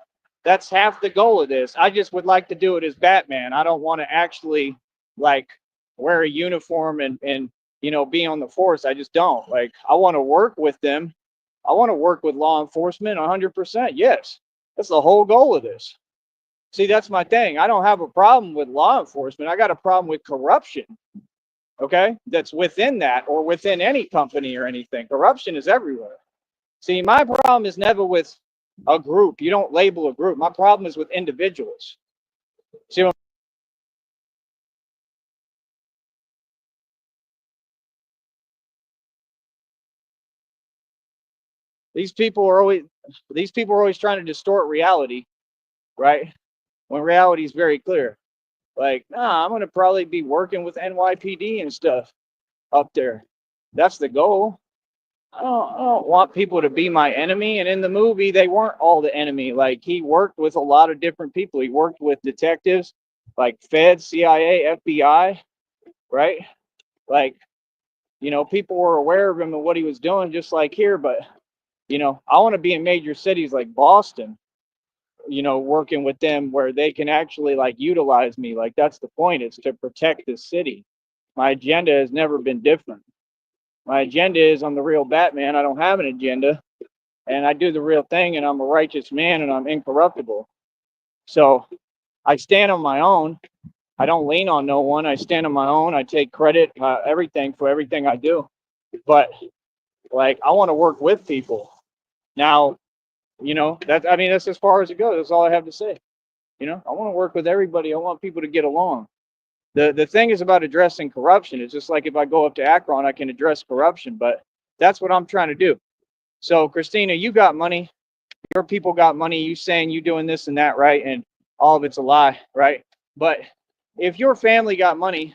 That's half the goal of this. I just would like to do it as Batman. I don't want to actually like wear a uniform and you know be on the force. I just don't. Like I want to work with them. I want to work with law enforcement 100%. Yes. That's the whole goal of this. See, that's my thing. I don't have a problem with law enforcement. I got a problem with corruption. Okay? That's within that or within any company or anything. Corruption is everywhere. See, my problem is never with a group. You don't label a group. My problem is with individuals. See, these people are always trying to distort reality, right? When reality is very clear. Like, nah, I'm gonna probably be working with NYPD and stuff up there. That's the goal. I don't want people to be my enemy. And in the movie, they weren't all the enemy. Like he worked with a lot of different people. He worked with detectives, like Fed, CIA, FBI, right? Like, you know, people were aware of him and what he was doing, just like here. But, you know, I want to be in major cities like Boston, you know, working with them where they can actually like utilize me. Like that's the point. It's to protect the city. My agenda has never been different. My agenda is I'm the real Batman. I don't have an agenda and I do the real thing and I'm a righteous man and I'm incorruptible. So I stand on my own. I don't lean on no one. I stand on my own. I take credit, everything for everything I do. But like, I want to work with people. Now, you know, I mean, that's as far as it goes. That's all I have to say. You know, I want to work with everybody. I want people to get along. The thing is about addressing corruption. It's just like if I go up to Akron, I can address corruption, but that's what I'm trying to do. So, Christina, you got money. Your people got money. You saying you doing this and that, right? And all of it's a lie, right? But if your family got money,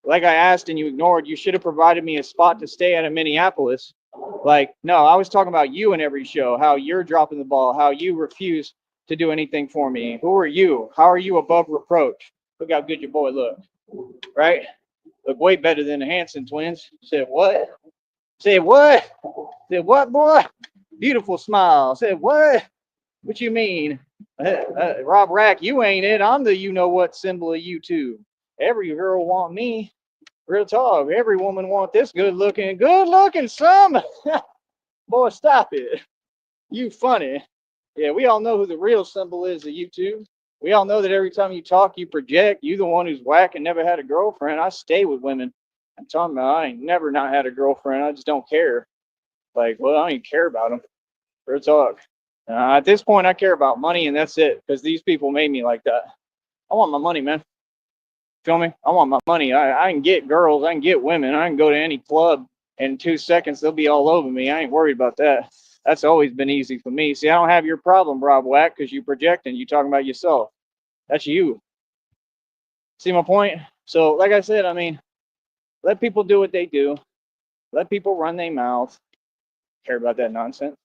like I asked and you ignored, you should have provided me a spot to stay at in Minneapolis. Like, no, I was talking about you in every show, how you're dropping the ball, how you refuse to do anything for me. Who are you? How are you above reproach? Look how good your boy looks, right? Look way better than the Hanson twins. Said what? Said what? Said what, boy? Beautiful smile. Said what? What you mean? Rob Rack, you ain't it. I'm the you know what symbol of YouTube. Every girl want me. Real talk. Every woman want this good looking son. Boy, stop it. You funny. Yeah, we all know who the real symbol is of YouTube. We all know that every time you talk, you project. You the one who's whack and never had a girlfriend. I stay with women. I'm talking about I ain't never not had a girlfriend. I just don't care. Like, well, I don't even care about them. Real talk. At this point, I care about money and that's it. Because these people made me like that. I want my money, man. Feel me? I want my money. I can get girls. I can get women. I can go to any club in 2 seconds. They'll be all over me. I ain't worried about that. That's always been easy for me. See, I don't have your problem, Rob Wack, because you projecting. You talking about yourself. That's you. See my point? So, like I said, I mean, let people do what they do. Let people run their mouth. care about that nonsense.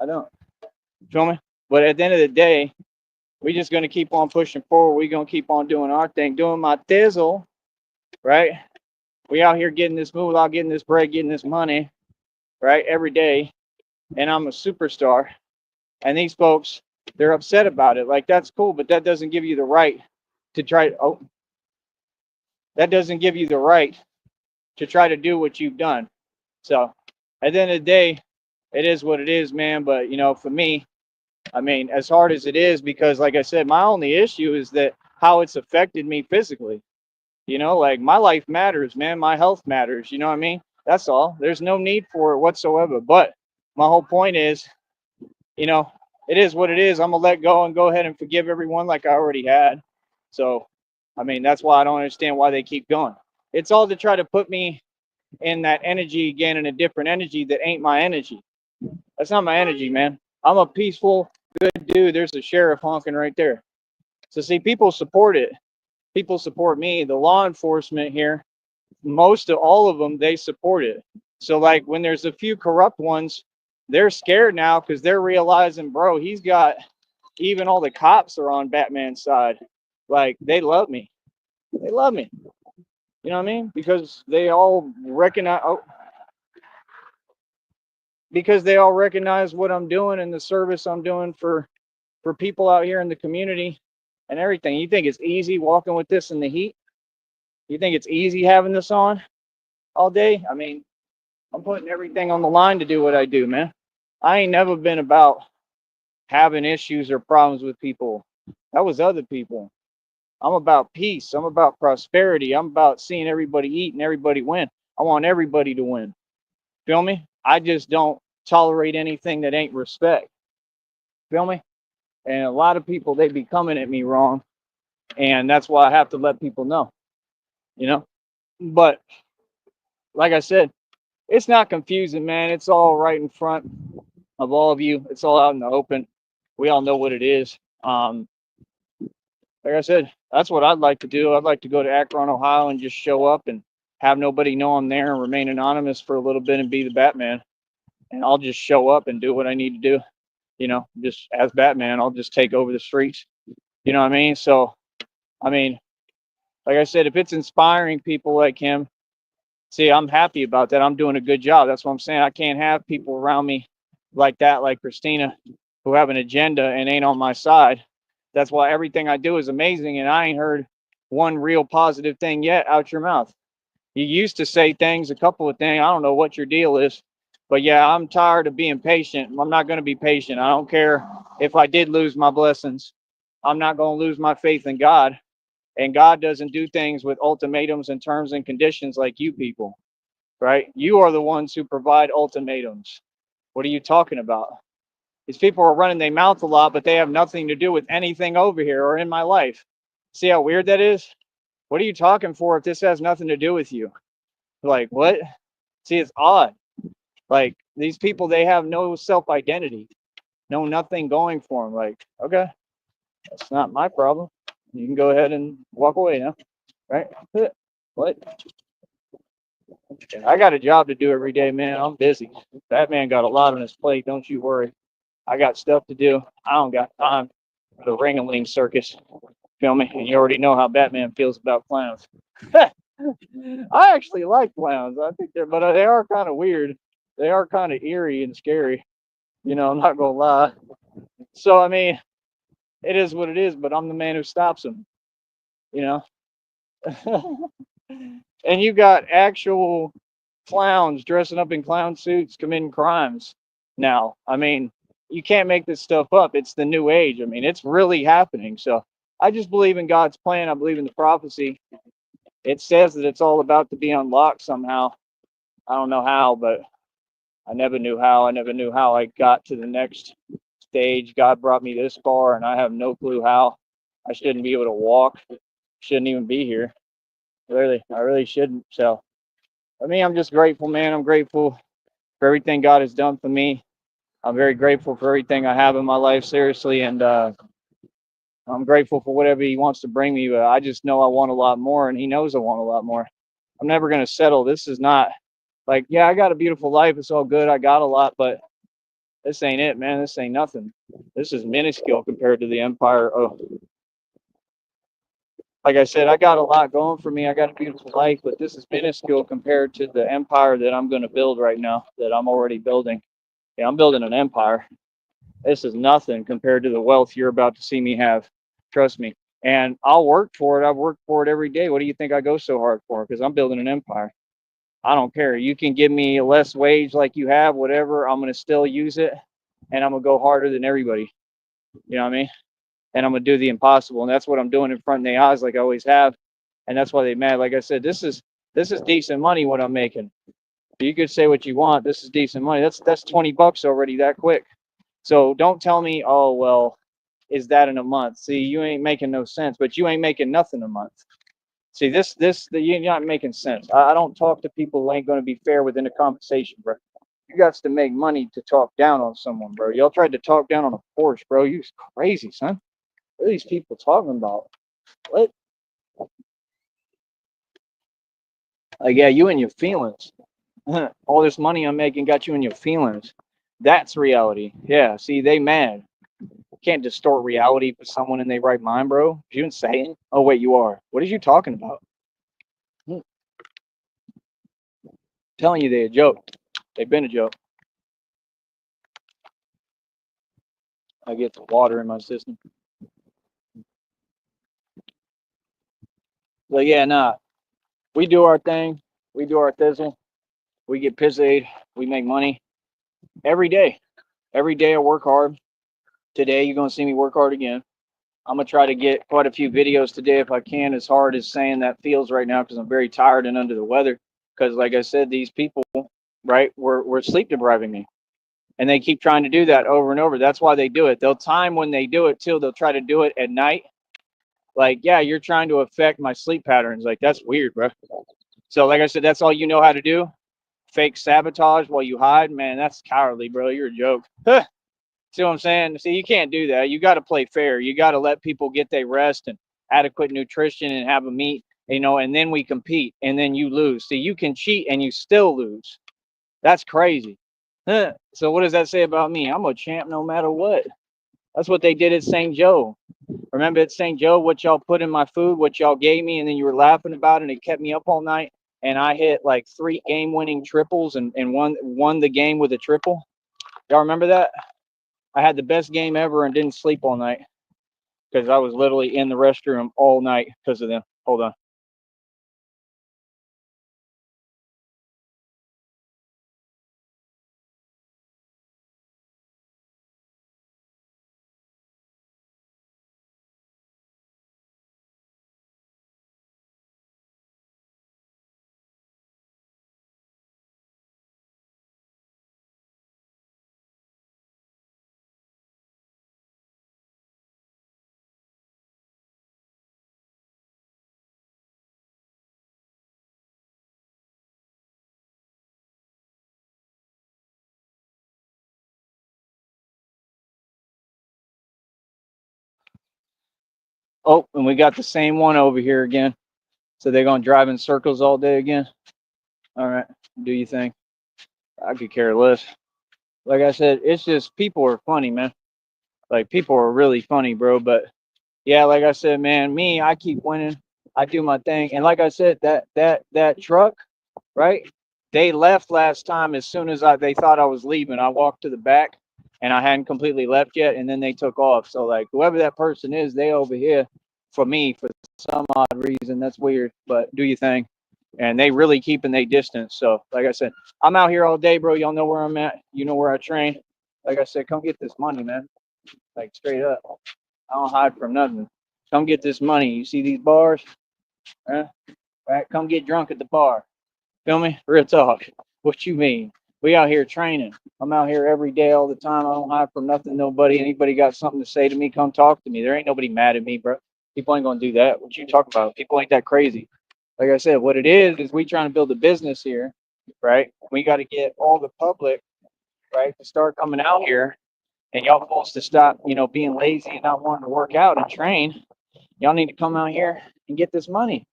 I don't. Feel me? But at the end of the day, we just gonna keep on pushing forward. We gonna keep on doing our thing, doing my thizzle, right? We out here getting this move out, getting this bread, getting this money, right? Every day. And I'm a superstar. And these folks, they're upset about it. Like, that's cool, but that doesn't give you the right to try. Oh, that doesn't give you the right to try to do what you've done. So at the end of the day, it is what it is, man. But, you know, for me, I mean, as hard as it is, because like I said, my only issue is that how it's affected me physically. You know, like, my life matters, man. My health matters. You know what I mean? That's all. There's no need for it whatsoever. But my whole point is, you know, it is what it is. I'm gonna let go and go ahead and forgive everyone like I already had. So, I mean, that's why I don't understand why they keep going. It's all to try to put me in that energy again, in a different energy that ain't my energy. That's not my energy, man. I'm a peaceful, good dude. There's the sheriff honking right there. So see, people support it. People support me. The law enforcement here, most of all of them, they support it. So like when there's a few corrupt ones, they're scared now because they're realizing, bro, he's got, even all the cops are on Batman's side. Like, they love me. They love me. You know what I mean? Because they all recognize. Oh, because they all recognize what I'm doing and the service I'm doing for people out here in the community and everything. You think it's easy walking with this in the heat? You think it's easy having this on all day? I mean, I'm putting everything on the line to do what I do, man. I ain't never been about having issues or problems with people. That was other people. I'm about peace. I'm about prosperity. I'm about seeing everybody eat and everybody win. I want everybody to win. Feel me? I just don't tolerate anything that ain't respect. Feel me? And a lot of people, they be coming at me wrong. And that's why I have to let people know, you know? But like I said, it's not confusing, man. It's all right in front of all of you. It's all out in the open. We all know what it is. Like I said, that's what I'd like to do. I'd like to go to Akron, Ohio, and just show up and have nobody know I'm there and remain anonymous for a little bit and be the Batman. And I'll just show up and do what I need to do. You know, just as Batman, I'll just take over the streets. You know what I mean? So, I mean, like I said, if it's inspiring people like him, see, I'm happy about that. I'm doing a good job. That's what I'm saying. I can't have people around me like that, like Christina, who have an agenda and ain't on my side. That's why everything I do is amazing, and I ain't heard one real positive thing yet out your mouth. You used to say things, a couple of things. I don't know what your deal is, but yeah, I'm tired of being patient. I'm not going to be patient. I don't care if I did lose my blessings. I'm not going to lose my faith in God. And God doesn't do things with ultimatums and terms and conditions like you people, right? You are the ones who provide ultimatums. What are you talking about? These people are running their mouth a lot, but they have nothing to do with anything over here or in my life. See how weird that is? What are you talking for if this has nothing to do with you? Like, what? See, it's odd. Like, these people, they have no self-identity, no nothing going for them. Like, okay, that's not my problem. You can go ahead and walk away now, right? What? I got a job to do every day, man. I'm busy. Batman got a lot on his plate. Don't you worry. I got stuff to do. I don't got time for the ring-a-ling circus. Feel me? And you already know how Batman feels about clowns. I actually like clowns. I think but they are kind of weird. They are kind of eerie and scary. You know, I'm not gonna lie. So I mean, it is what it is. But I'm the man who stops them. You know. And you got actual clowns dressing up in clown suits committing crimes now. I mean, you can't make this stuff up. It's the new age. I mean, it's really happening. So I just believe in God's plan. I believe in the prophecy. It says that it's all about to be unlocked somehow. I don't know how, but I never knew how. I never knew how I got to the next stage. God brought me this far, and I have no clue how. I shouldn't be able to walk. Shouldn't even be here. Really, I really shouldn't. So, I mean, I'm just grateful, man. I'm grateful for everything God has done for me. I'm very grateful for everything I have in my life, seriously, and I'm grateful for whatever He wants to bring me. But I just know I want a lot more, and He knows I want a lot more. I'm never going to settle. This is not Like, yeah, I got a beautiful life. It's all good. I got a lot, but this ain't it, man. This ain't nothing. This is minuscule compared to the empire. Oh, like I said, I got a lot going for me. I got a beautiful life, but this is minuscule compared to the empire that I'm going to build right now, that I'm already building. Yeah, I'm building an empire. This is nothing compared to the wealth you're about to see me have. Trust me. And I'll work for it. I've worked for it every day. What do you think I go so hard for? Because I'm building an empire. I don't care. You can give me less wage like you have, whatever. I'm going to still use it, and I'm going to go harder than everybody. You know what I mean? And I'm going to do the impossible. And that's what I'm doing in front of their eyes like I always have. And that's why they mad. Like I said, this is decent money what I'm making. You could say what you want. This is decent money. That's $20 already that quick. So don't tell me, oh well, is that in a month? See, you ain't making no sense, but you ain't making nothing a month. See, you're not making sense. I don't talk to people who ain't going to be fair within a conversation, bro. You got to make money to talk down on someone, bro. Y'all tried to talk down on a Porsche, bro. You crazy, son. What are these people talking about? What? Like, yeah, you and your feelings. All this money I'm making got you in your feelings. That's reality. Yeah, see, they mad. You can't distort reality for someone in their right mind, bro. You insane? Oh, wait, you are. What are you talking about? I'm telling you, they're a joke. They've been a joke. I get the water in my system. But yeah, nah. We do our thing. We do our thizzle. We get pissed. We make money every day. Every day I work hard. Today you're gonna see me work hard again. I'm gonna try to get quite a few videos today if I can, as hard as saying that feels right now because I'm very tired and under the weather. Because like I said, these people, right, were sleep depriving me. And they keep trying to do that over and over. That's why they do it. They'll time when they do it too. They'll try to do it at night. Like, yeah, you're trying to affect my sleep patterns. Like, that's weird, bro. So, like I said, that's all you know how to do. Fake sabotage while you hide, man. That's cowardly, bro. You're a joke. See what I'm saying? See, you can't do that. You got to play fair. You got to let people get their rest and adequate nutrition and have a meet, and then we compete and then you lose. See, you can cheat and you still lose. That's crazy. So what does that say about me? I'm a champ no matter what. That's what they did at St. Joe. Remember at St. Joe what y'all put in my food, what y'all gave me, and then you were laughing about it and it kept me up all night. And I hit like 3 game-winning triples and won the game with a triple. Y'all remember that? I had the best game ever and didn't sleep all night because I was literally in the restroom all night because of them. Hold on. Oh, and we got the same one over here again. So they're going to drive in circles all day again. All right. Do you think? I could care less. Like I said, it's just people are funny, man. Like people are really funny, bro. But yeah, like I said, man, I keep winning. I do my thing. And like I said, that truck, right? They left last time as soon as they thought I was leaving. I walked to the back and I hadn't completely left yet, and then they took off. So like whoever that person is, they over here for me for some odd reason. That's weird, but do your thing. And they really keeping their distance. So like I said, I'm out here all day, bro. Y'all know where I'm at. You know where I train. Like I said, come get this money, man. Like straight up. I don't hide from nothing. Come get this money. You see these bars? Huh? Right? Come get drunk at the bar. Feel me? Real talk. What you mean? We out here training. I'm out here every day, all the time. I don't hide from nothing. Nobody. Anybody got something to say to me? Come talk to me. There ain't nobody mad at me, bro. People ain't gonna do that. What you talking about? People ain't that crazy. Like I said, what it is we trying to build a business here, right? We got to get all the public, right, to start coming out here, and y'all supposed to stop, being lazy and not wanting to work out and train. Y'all need to come out here and get this money.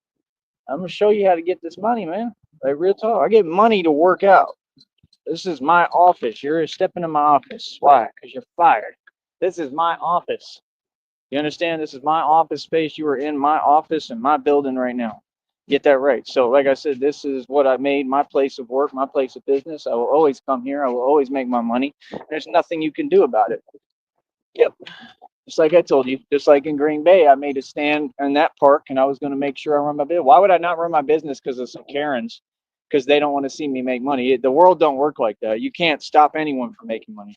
I'm gonna show you how to get this money, man. Like real talk. I get money to work out. This is my office. You're stepping in my office. Why? Because you're fired. This is my office. You understand? This is my office space. You are in my office in my building right now. Get that right. So, like I said, this is what I made my place of work, my place of business. I will always come here. I will always make my money. There's nothing you can do about it. Yep. Just like I told you, just like in Green Bay, I made a stand in that park and I was going to make sure I run my business. Why would I not run my business because of some Karens? Because they don't want to see me make money. The world don't work like that. You can't stop anyone from making money.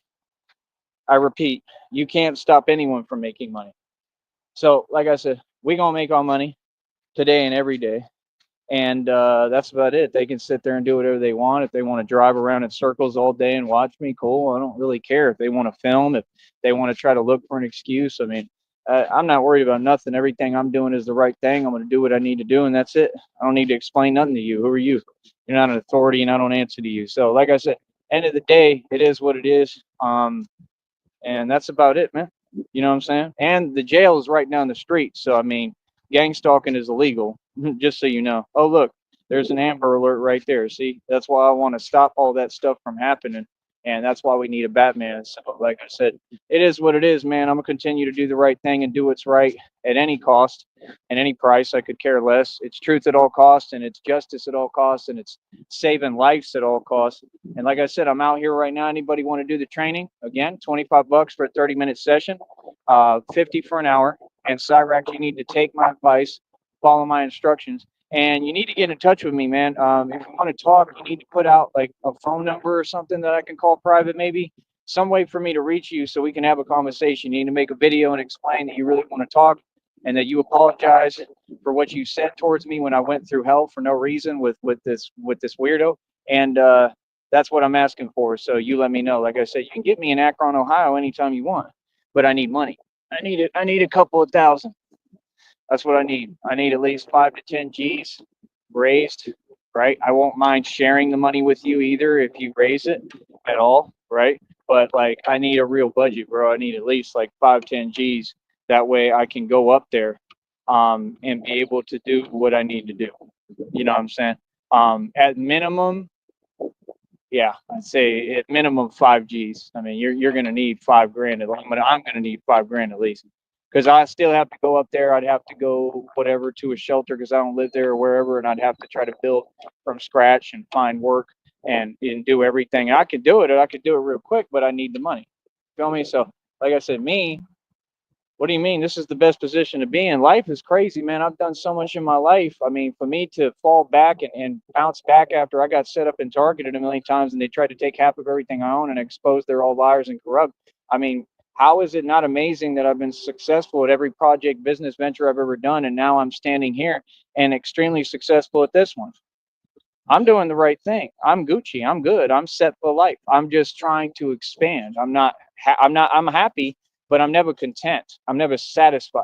I repeat, you can't stop anyone from making money. So, like I said, we gonna make our money today and every day, and that's about it. They can sit there and do whatever they want. If they want to drive around in circles all day and watch me, cool. I don't really care. If they want to film, if they want to try to look for an excuse, I mean, I'm not worried about nothing. Everything I'm doing is the right thing. I'm going to do what I need to do, and that's it. I don't need to explain nothing to you. Who are you? You're not an authority, and I don't answer to you. So, like I said, end of the day, it is what it is. And that's about it, man. You know what I'm saying? And the jail is right down the street. So, I mean, gang stalking is illegal, just so you know. Oh, look, there's an Amber Alert right there. See, that's why I want to stop all that stuff from happening. And that's why we need a Batman. So, like I said, it is what it is, man. I'm going to continue to do the right thing and do what's right at any cost and any price. I could care less. It's truth at all costs, and it's justice at all costs, and it's saving lives at all costs. And like I said, I'm out here right now. Anybody want to do the training? Again, 25 bucks for a 30-minute session, 50 for an hour. And Cyrax, you need to take my advice, follow my instructions, and you need to get in touch with me, man. If you want to talk, you need to put out like a phone number or something that I can call private, maybe some way for me to reach you so we can have a conversation. You need to make a video and explain that you really want to talk and that you apologize for what you said towards me when I went through hell for no reason with this weirdo. And that's what I'm asking for. So you let me know. Like I said, you can get me in Akron, Ohio anytime you want, but I need money. I need it. I need a couple of thousand. That's what I need. I need at least 5 to 10 G's raised, right? I won't mind sharing the money with you either if you raise it at all, right? But like, I need a real budget, bro. I need at least like 5, 10 G's. That way I can go up there and be able to do what I need to do. You know what I'm saying? At minimum, yeah, I'd say at minimum 5 G's. I mean, you're gonna need 5 grand. I'm gonna need 5 grand at least, because I still have to go up there. I'd have to go whatever to a shelter because I don't live there or wherever, and I'd have to try to build from scratch and find work and do everything. I could do it. I could do it real quick, but I need the money. Feel me? So, like I said, me, what do you mean? This is the best position to be in. Life is crazy, man. I've done so much in my life. I mean, for me to fall back and bounce back after I got set up and targeted a million times and they tried to take half of everything I own and expose they're all liars and corrupt. I mean, how is it not amazing that I've been successful at every project, business venture I've ever done? And now I'm standing here and extremely successful at this one. I'm doing the right thing. I'm Gucci. I'm good. I'm set for life. I'm just trying to expand. I'm happy, but I'm never content. I'm never satisfied.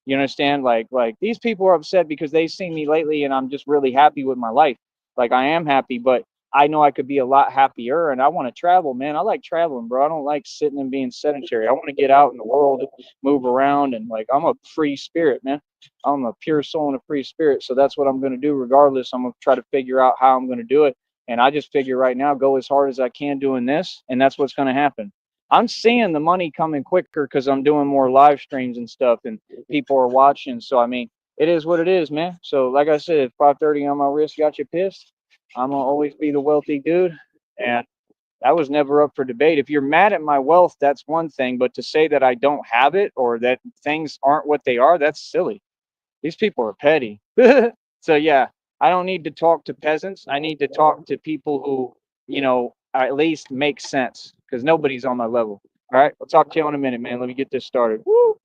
You understand? Like these people are upset because they've seen me lately and I'm just really happy with my life. Like I am happy, but I know I could be a lot happier and I want to travel, man. I like traveling, bro. I don't like sitting and being sedentary. I want to get out in the world, move around, and like I'm a free spirit, man. I'm a pure soul and a free spirit. So that's what I'm going to do regardless. I'm going to try to figure out how I'm going to do it. And I just figure right now, go as hard as I can doing this, and that's what's going to happen. I'm seeing the money coming quicker because I'm doing more live streams and stuff, and people are watching. So I mean, it is what it is, man. So like I said, 530 on my wrist got you pissed. I'm gonna always be the wealthy dude, and that was never up for debate. If you're mad at my wealth, that's one thing, but to say that I don't have it or that things aren't what they are, that's silly. These people are petty. So yeah, I don't need to talk to peasants. I need to talk to people who, at least make sense because nobody's on my level. All right, I'll talk to you in a minute, man. Let me get this started. Woo!